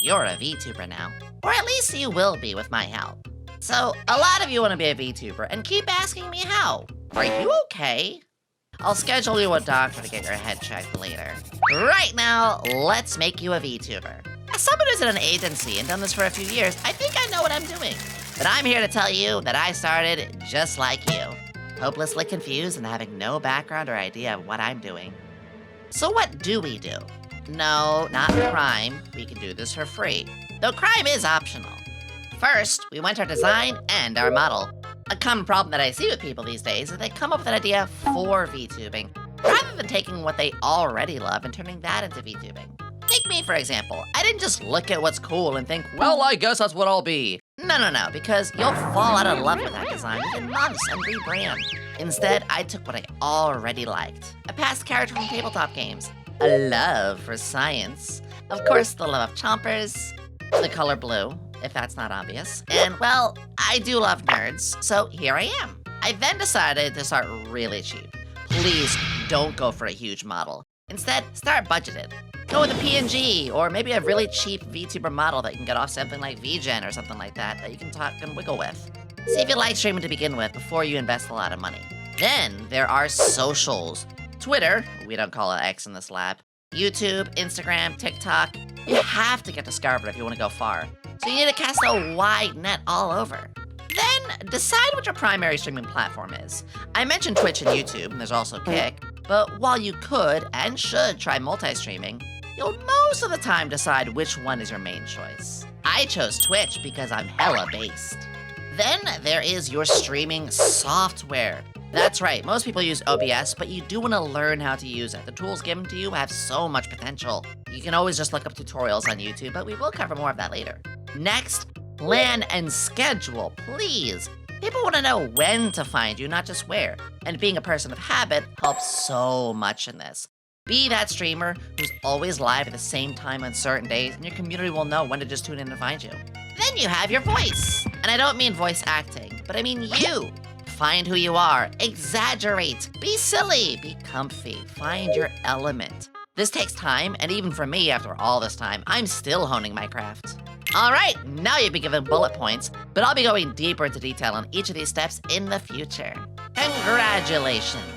you're a VTuber now. Or at least you will be with my help. So, a lot of you want to be a VTuber and keep asking me how. Are you okay? I'll schedule you a doctor to get your head checked later. Right now, let's make you a VTuber. As someone who's in an agency and done this for a few years, I think I know what I'm doing. But I'm here to tell you that I started just like you. Hopelessly confused and having no background or idea of what I'm doing. So what do we do? No, not crime. We can do this for free. Though crime is optional. First, we went our design and our model. A common problem that I see with people these days is they come up with an idea for VTubing, rather than taking what they already love and turning that into VTubing. Take me, for example. I didn't just look at what's cool and think, well, I guess that's what I'll be. No, because you'll fall out of love with that design within months and rebrand. Instead, I took what I already liked. A past character from tabletop games. A love for science. Of course, the love of chompers. The color blue, if that's not obvious. And, well, I do love nerds, so here I am. I then decided to start really cheap. Please don't go for a huge model. Instead, start budgeted. Go with a PNG, or maybe a really cheap VTuber model that you can get off something like VGen or something like that you can talk and wiggle with. See if you like streaming to begin with before you invest a lot of money. Then there are socials. Twitter, we don't call it X in this lab. YouTube, Instagram, TikTok. You have to get discovered if you want to go far. So you need to cast a wide net all over. Then decide what your primary streaming platform is. I mentioned Twitch and YouTube, and there's also Kick. But while you could and should try multi-streaming, you'll most of the time decide which one is your main choice. I chose Twitch because I'm hella based. Then there is your streaming software. That's right, most people use OBS, but you do want to learn how to use it. The tools given to you have so much potential. You can always just look up tutorials on YouTube, but we will cover more of that later. Next, plan and schedule, please. People want to know when to find you, not just where. And being a person of habit helps so much in this. Be that streamer who's always live at the same time on certain days, and your community will know when to just tune in to find you. Then you have your voice. And I don't mean voice acting, but I mean you. Find who you are, exaggerate, be silly, be comfy, find your element. This takes time, and even for me, after all this time, I'm still honing my craft. All right, now you've been given bullet points, but I'll be going deeper into detail on each of these steps in the future. Congratulations!